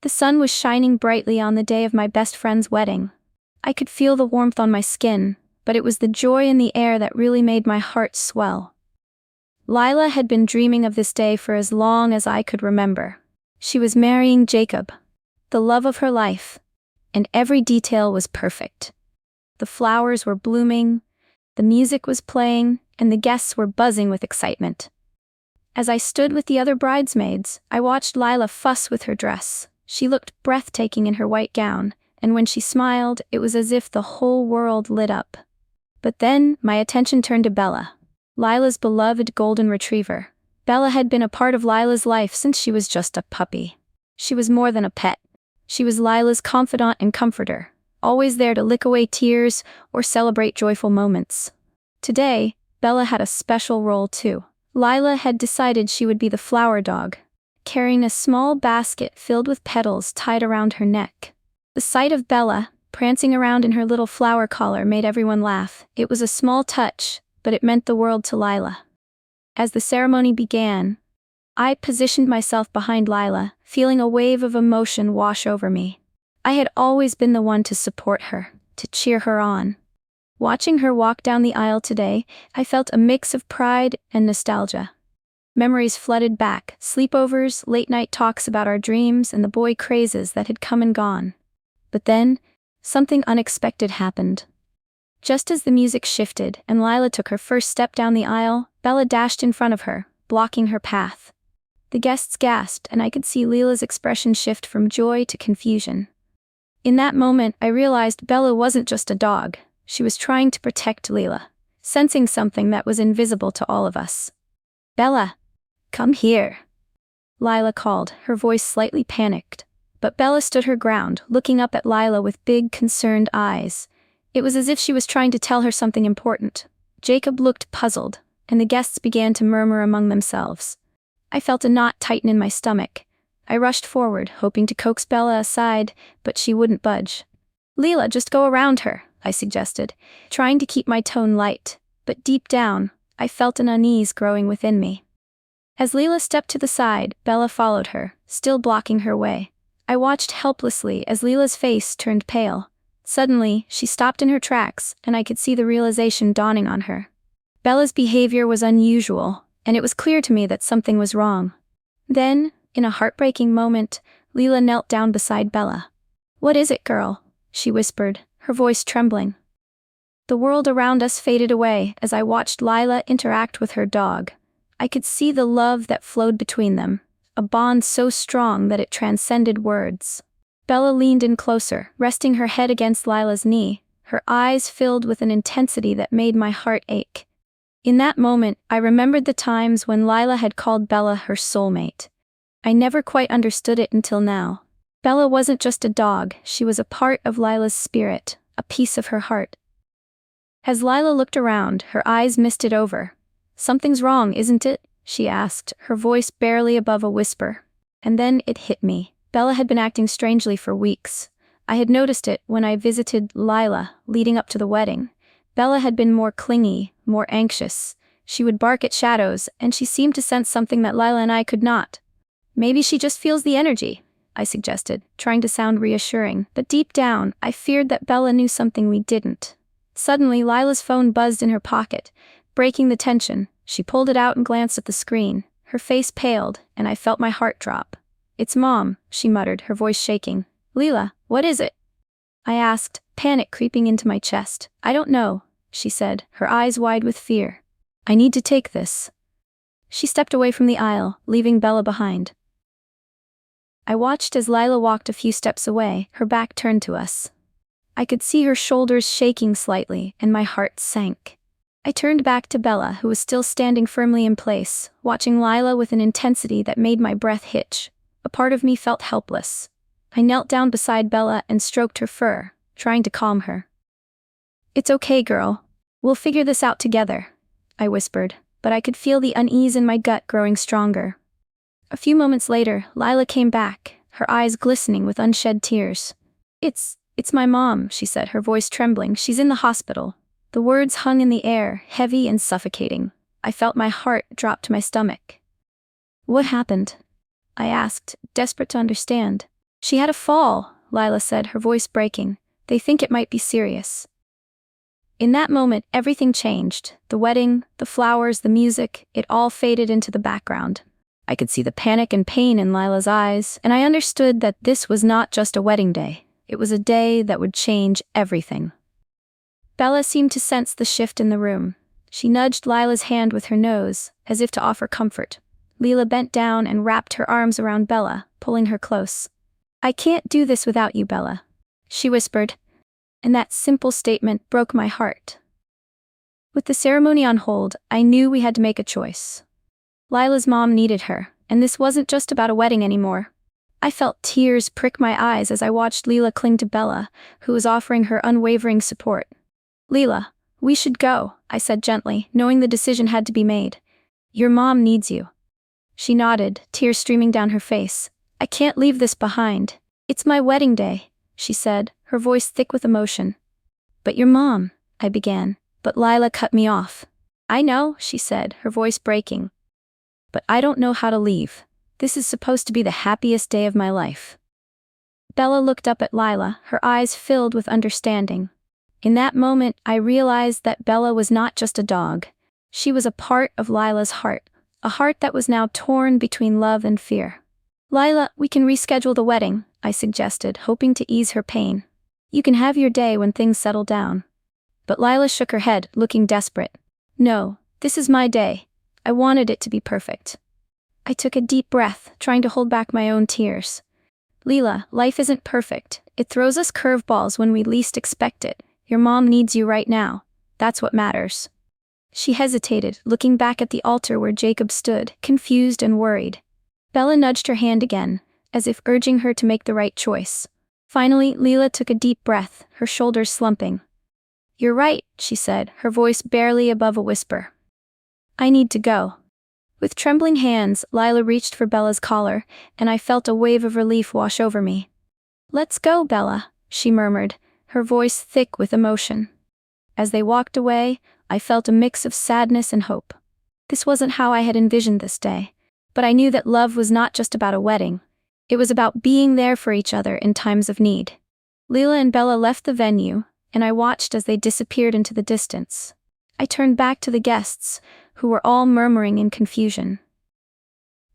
The sun was shining brightly on the day of my best friend's wedding. I could feel the warmth on my skin, but it was the joy in the air that really made my heart swell. Lila had been dreaming of this day for as long as I could remember. She was marrying Jacob, the love of her life, and every detail was perfect. The flowers were blooming, the music was playing, and the guests were buzzing with excitement. As I stood with the other bridesmaids, I watched Lila fuss with her dress. She looked breathtaking in her white gown, and when she smiled, it was as if the whole world lit up. But then, my attention turned to Bella, Lila's beloved golden retriever. Bella had been a part of Lila's life since she was just a puppy. She was more than a pet. She was Lila's confidant and comforter, always there to lick away tears or celebrate joyful moments. Today, Bella had a special role too. Lila had decided she would be the flower dog, carrying a small basket filled with petals tied around her neck. The sight of Bella, prancing around in her little flower collar, made everyone laugh. It was a small touch, but it meant the world to Lila. As the ceremony began, I positioned myself behind Lila, feeling a wave of emotion wash over me. I had always been the one to support her, to cheer her on. Watching her walk down the aisle today, I felt a mix of pride and nostalgia. Memories flooded back, sleepovers, late-night talks about our dreams, and the boy crazes that had come and gone. But then, something unexpected happened. Just as the music shifted and Lila took her first step down the aisle, Bella dashed in front of her, blocking her path. The guests gasped, and I could see Lila's expression shift from joy to confusion. In that moment, I realized Bella wasn't just a dog. She was trying to protect Lila, sensing something that was invisible to all of us. "Bella, come here," Lila called, her voice slightly panicked. But Bella stood her ground, looking up at Lila with big, concerned eyes. It was as if she was trying to tell her something important. Jacob looked puzzled, and the guests began to murmur among themselves. I felt a knot tighten in my stomach. I rushed forward, hoping to coax Bella aside, but she wouldn't budge. "Lila, just go around her," I suggested, trying to keep my tone light, but deep down, I felt an unease growing within me. As Lila stepped to the side, Bella followed her, still blocking her way. I watched helplessly as Lila's face turned pale. Suddenly, she stopped in her tracks, and I could see the realization dawning on her. Bella's behavior was unusual, and it was clear to me that something was wrong. Then, in a heartbreaking moment, Lila knelt down beside Bella. "What is it, girl?" she whispered, her voice trembling. The world around us faded away as I watched Lila interact with her dog. I could see the love that flowed between them, a bond so strong that it transcended words. Bella leaned in closer, resting her head against Lila's knee, her eyes filled with an intensity that made my heart ache. In that moment, I remembered the times when Lila had called Bella her soulmate. I never quite understood it until now. Bella wasn't just a dog, she was a part of Lila's spirit, a piece of her heart. As Lila looked around, her eyes misted over. "Something's wrong, isn't it?" she asked, her voice barely above a whisper. And then it hit me. Bella had been acting strangely for weeks. I had noticed it when I visited Lila, leading up to the wedding. Bella had been more clingy, more anxious. She would bark at shadows, and she seemed to sense something that Lila and I could not. "Maybe she just feels the energy," I suggested, trying to sound reassuring, but deep down, I feared that Bella knew something we didn't. Suddenly, Lila's phone buzzed in her pocket, breaking the tension. She pulled it out and glanced at the screen. Her face paled, and I felt my heart drop. "It's Mom," she muttered, her voice shaking. "Lila, what is it?" I asked, panic creeping into my chest. "I don't know," she said, her eyes wide with fear. "I need to take this." She stepped away from the aisle, leaving Bella behind. I watched as Lila walked a few steps away, her back turned to us. I could see her shoulders shaking slightly, and my heart sank. I turned back to Bella, who was still standing firmly in place, watching Lila with an intensity that made my breath hitch. A part of me felt helpless. I knelt down beside Bella and stroked her fur, trying to calm her. "It's okay, girl. We'll figure this out together," I whispered, but I could feel the unease in my gut growing stronger. A few moments later, Lila came back, her eyes glistening with unshed tears. It's my mom," she said, her voice trembling. "She's in the hospital." The words hung in the air, heavy and suffocating. I felt my heart drop to my stomach. "What happened?" I asked, desperate to understand. She had a fall, Lila said, her voice breaking. They think it might be serious. In that moment, everything changed. The wedding, the flowers, the music, it all faded into the background. I could see the panic and pain in Lila's eyes, and I understood that this was not just a wedding day. It was a day that would change everything. Bella seemed to sense the shift in the room. She nudged Lila's hand with her nose, as if to offer comfort. Lila bent down and wrapped her arms around Bella, pulling her close. "I can't do this without you, Bella," she whispered, and that simple statement broke my heart. With the ceremony on hold, I knew we had to make a choice. Lila's mom needed her, and this wasn't just about a wedding anymore. I felt tears prick my eyes as I watched Lila cling to Bella, who was offering her unwavering support. "Lila, we should go," I said gently, knowing the decision had to be made. "Your mom needs you." She nodded, tears streaming down her face. "I can't leave this behind. It's my wedding day," she said, her voice thick with emotion. "But your mom," I began, but Lila cut me off. "I know," she said, her voice breaking. "But I don't know how to leave. This is supposed to be the happiest day of my life." Bella looked up at Lila, her eyes filled with understanding. In that moment, I realized that Bella was not just a dog. She was a part of Lila's heart, a heart that was now torn between love and fear. "Lila, we can reschedule the wedding," I suggested, hoping to ease her pain. "You can have your day when things settle down." But Lila shook her head, looking desperate. "No, this is my day. I wanted it to be perfect." I took a deep breath, trying to hold back my own tears. "Lila, life isn't perfect. It throws us curveballs when we least expect it. Your mom needs you right now. That's what matters." She hesitated, looking back at the altar where Jacob stood, confused and worried. Bella nudged her hand again, as if urging her to make the right choice. Finally, Lila took a deep breath, her shoulders slumping. "You're right," she said, her voice barely above a whisper. "I need to go." With trembling hands, Lila reached for Bella's collar, and I felt a wave of relief wash over me. "Let's go, Bella," she murmured, her voice thick with emotion. As they walked away, I felt a mix of sadness and hope. This wasn't how I had envisioned this day, but I knew that love was not just about a wedding. It was about being there for each other in times of need. Lila and Bella left the venue, and I watched as they disappeared into the distance. I turned back to the guests, who were all murmuring in confusion.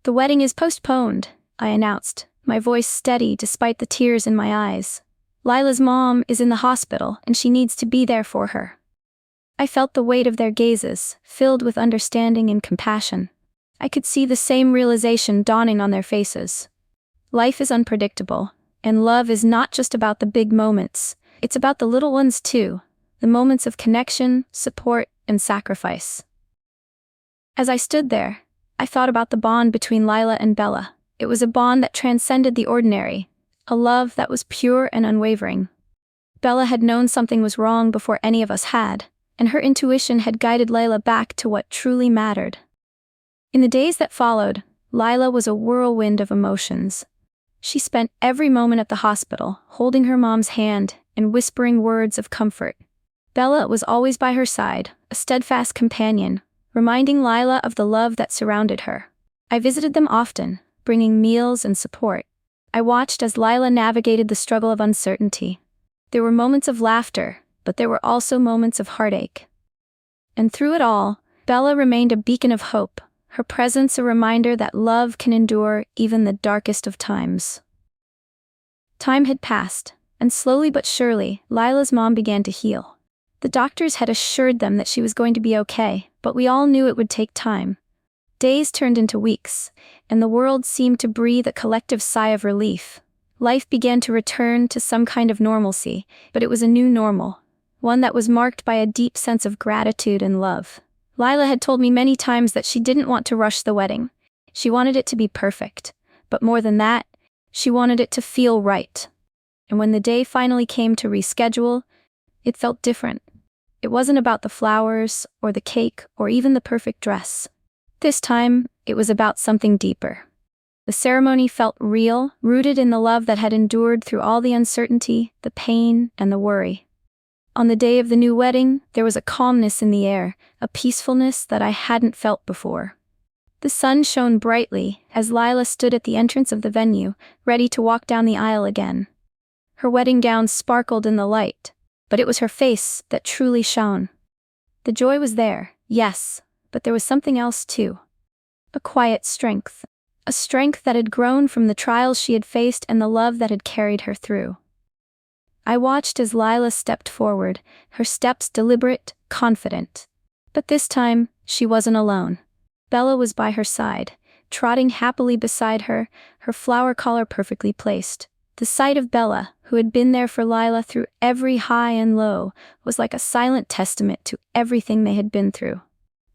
"The wedding is postponed," I announced, my voice steady despite the tears in my eyes. "Lila's mom is in the hospital, and she needs to be there for her." I felt the weight of their gazes, filled with understanding and compassion. I could see the same realization dawning on their faces. Life is unpredictable, and love is not just about the big moments. It's about the little ones too, the moments of connection, support, and sacrifice. As I stood there, I thought about the bond between Lila and Bella. It was a bond that transcended the ordinary, a love that was pure and unwavering. Bella had known something was wrong before any of us had, and her intuition had guided Lila back to what truly mattered. In the days that followed, Lila was a whirlwind of emotions. She spent every moment at the hospital, holding her mom's hand and whispering words of comfort. Bella was always by her side, a steadfast companion, reminding Lila of the love that surrounded her. I visited them often, bringing meals and support. I watched as Lila navigated the struggle of uncertainty. There were moments of laughter, but there were also moments of heartache. And through it all, Bella remained a beacon of hope, her presence a reminder that love can endure even the darkest of times. Time had passed, and slowly but surely, Lila's mom began to heal. The doctors had assured them that she was going to be okay, but we all knew it would take time. Days turned into weeks, and the world seemed to breathe a collective sigh of relief. Life began to return to some kind of normalcy, but it was a new normal, one that was marked by a deep sense of gratitude and love. Lila had told me many times that she didn't want to rush the wedding. She wanted it to be perfect, but more than that, she wanted it to feel right. And when the day finally came to reschedule, it felt different. It wasn't about the flowers, or the cake, or even the perfect dress. This time, it was about something deeper. The ceremony felt real, rooted in the love that had endured through all the uncertainty, the pain, and the worry. On the day of the new wedding, there was a calmness in the air, a peacefulness that I hadn't felt before. The sun shone brightly as Lila stood at the entrance of the venue, ready to walk down the aisle again. Her wedding gown sparkled in the light, but it was her face that truly shone. The joy was there, yes, but there was something else too. A quiet strength. A strength that had grown from the trials she had faced and the love that had carried her through. I watched as Lila stepped forward, her steps deliberate, confident. But this time, she wasn't alone. Bella was by her side, trotting happily beside her, her flower collar perfectly placed. The sight of Bella, who had been there for Lila through every high and low, was like a silent testament to everything they had been through.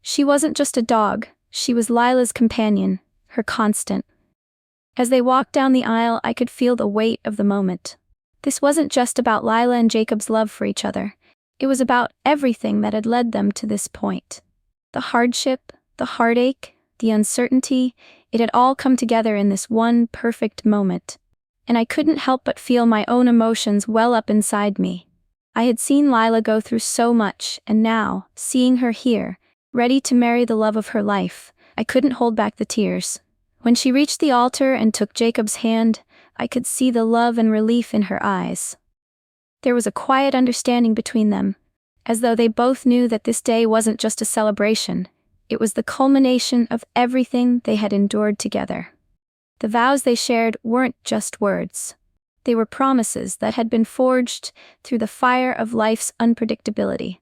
She wasn't just a dog, she was Lila's companion, her constant. As they walked down the aisle, I could feel the weight of the moment. This wasn't just about Lila and Jacob's love for each other. It was about everything that had led them to this point. The hardship, the heartache, the uncertainty, it had all come together in this one perfect moment. And I couldn't help but feel my own emotions well up inside me. I had seen Lila go through so much, and now, seeing her here, ready to marry the love of her life, I couldn't hold back the tears. When she reached the altar and took Jacob's hand, I could see the love and relief in her eyes. There was a quiet understanding between them, as though they both knew that this day wasn't just a celebration, it was the culmination of everything they had endured together. The vows they shared weren't just words. They were promises that had been forged through the fire of life's unpredictability.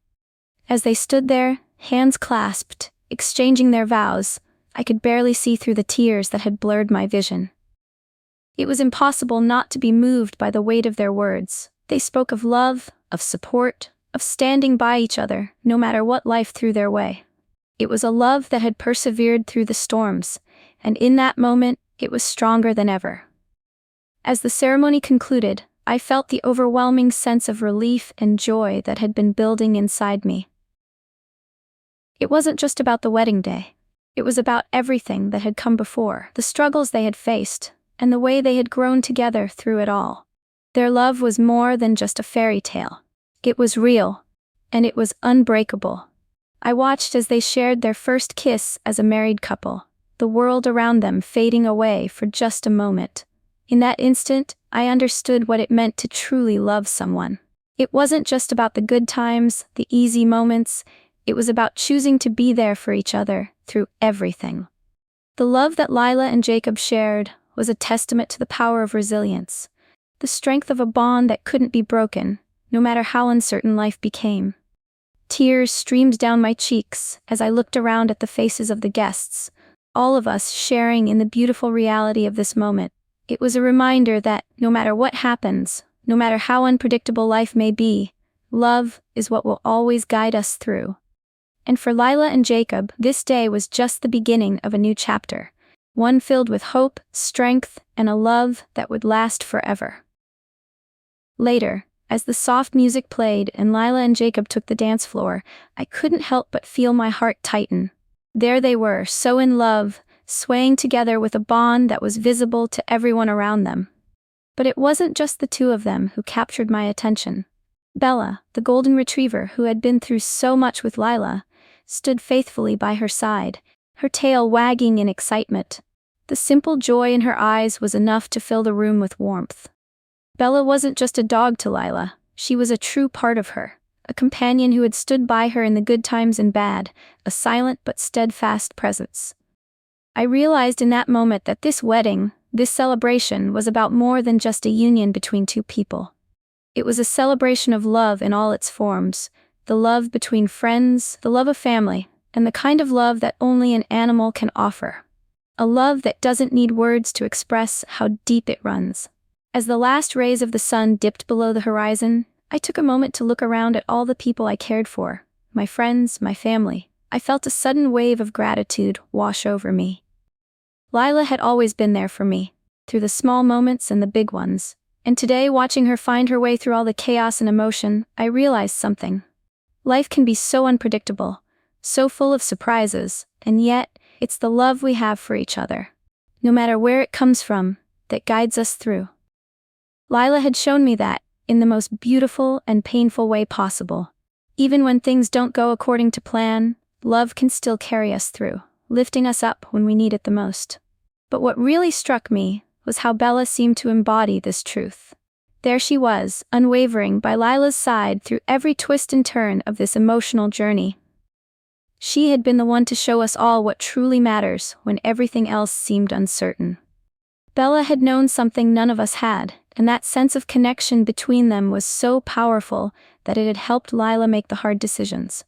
As they stood there, hands clasped, exchanging their vows, I could barely see through the tears that had blurred my vision. It was impossible not to be moved by the weight of their words. They spoke of love, of support, of standing by each other, no matter what life threw their way. It was a love that had persevered through the storms, and in that moment, it was stronger than ever. As the ceremony concluded, I felt the overwhelming sense of relief and joy that had been building inside me. It wasn't just about the wedding day. It was about everything that had come before, the struggles they had faced, and the way they had grown together through it all. Their love was more than just a fairy tale. It was real, and it was unbreakable. I watched as they shared their first kiss as a married couple, the world around them fading away for just a moment. In that instant, I understood what it meant to truly love someone. It wasn't just about the good times, the easy moments, it was about choosing to be there for each other through everything. The love that Lila and Jacob shared was a testament to the power of resilience, the strength of a bond that couldn't be broken, no matter how uncertain life became. Tears streamed down my cheeks as I looked around at the faces of the guests, all of us sharing in the beautiful reality of this moment. It was a reminder that, no matter what happens, no matter how unpredictable life may be, love is what will always guide us through. And for Lila and Jacob, this day was just the beginning of a new chapter, one filled with hope, strength, and a love that would last forever. Later, as the soft music played and Lila and Jacob took the dance floor, I couldn't help but feel my heart tighten. There they were, so in love, swaying together with a bond that was visible to everyone around them. But it wasn't just the two of them who captured my attention. Bella, the golden retriever who had been through so much with Lila, stood faithfully by her side, her tail wagging in excitement. The simple joy in her eyes was enough to fill the room with warmth. Bella wasn't just a dog to Lila, she was a true part of her, a companion who had stood by her in the good times and bad, a silent but steadfast presence. I realized in that moment that this wedding, this celebration, was about more than just a union between two people. It was a celebration of love in all its forms, the love between friends, the love of family, and the kind of love that only an animal can offer. A love that doesn't need words to express how deep it runs. As the last rays of the sun dipped below the horizon, I took a moment to look around at all the people I cared for, my friends, my family. I felt a sudden wave of gratitude wash over me. Lila had always been there for me, through the small moments and the big ones. And today, watching her find her way through all the chaos and emotion, I realized something. Life can be so unpredictable, so full of surprises, and yet, it's the love we have for each other, no matter where it comes from, that guides us through. Lila had shown me that, in the most beautiful and painful way possible. Even when things don't go according to plan, love can still carry us through. lifting us up when we need it the most. But what really struck me was how Bella seemed to embody this truth. There she was, unwavering by Lila's side through every twist and turn of this emotional journey. She had been the one to show us all what truly matters when everything else seemed uncertain. Bella had known something none of us had, and that sense of connection between them was so powerful that it had helped Lila make the hard decisions.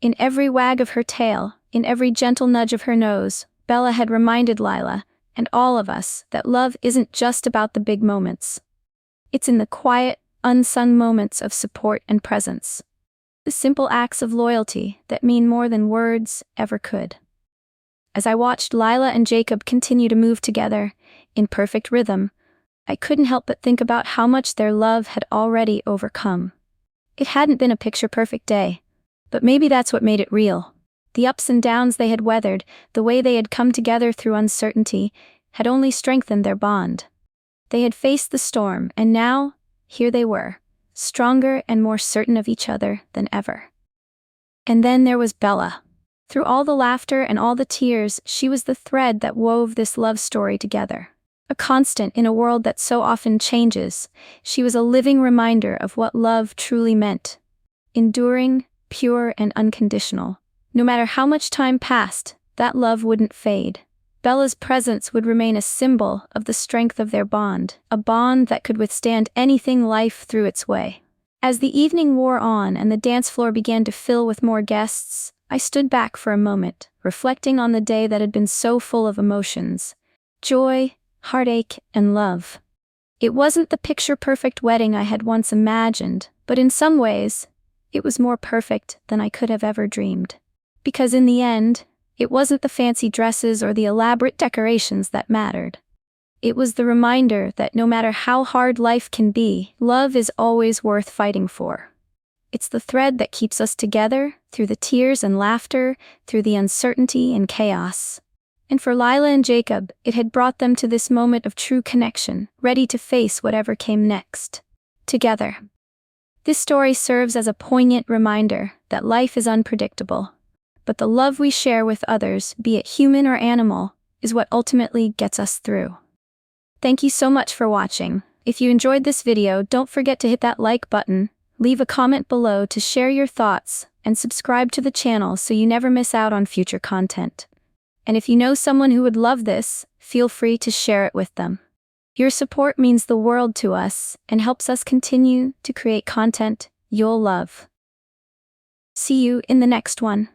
In every wag of her tail, in every gentle nudge of her nose, Bella had reminded Lila, and all of us, that love isn't just about the big moments. It's in the quiet, unsung moments of support and presence. The simple acts of loyalty that mean more than words ever could. As I watched Lila and Jacob continue to move together, in perfect rhythm, I couldn't help but think about how much their love had already overcome. It hadn't been a picture-perfect day, but maybe that's what made it real. The ups and downs they had weathered, the way they had come together through uncertainty, had only strengthened their bond. They had faced the storm, and now, here they were, stronger and more certain of each other than ever. And then there was Bella. Through all the laughter and all the tears, she was the thread that wove this love story together. A constant in a world that so often changes, she was a living reminder of what love truly meant. Enduring, pure, and unconditional. No matter how much time passed, that love wouldn't fade. Bella's presence would remain a symbol of the strength of their bond, a bond that could withstand anything life threw its way. As the evening wore on and the dance floor began to fill with more guests, I stood back for a moment, reflecting on the day that had been so full of emotions. Joy, heartache, and love. It wasn't the picture-perfect wedding I had once imagined, but in some ways, it was more perfect than I could have ever dreamed. Because in the end, it wasn't the fancy dresses or the elaborate decorations that mattered. It was the reminder that no matter how hard life can be, love is always worth fighting for. It's the thread that keeps us together, through the tears and laughter, through the uncertainty and chaos. And for Lila and Jacob, it had brought them to this moment of true connection, ready to face whatever came next. Together. This story serves as a poignant reminder that life is unpredictable. But the love we share with others, be it human or animal, is what ultimately gets us through. Thank you so much for watching. If you enjoyed this video, don't forget to hit that like button, leave a comment below to share your thoughts, and subscribe to the channel so you never miss out on future content. And if you know someone who would love this, feel free to share it with them. Your support means the world to us and helps us continue to create content you'll love. See you in the next one.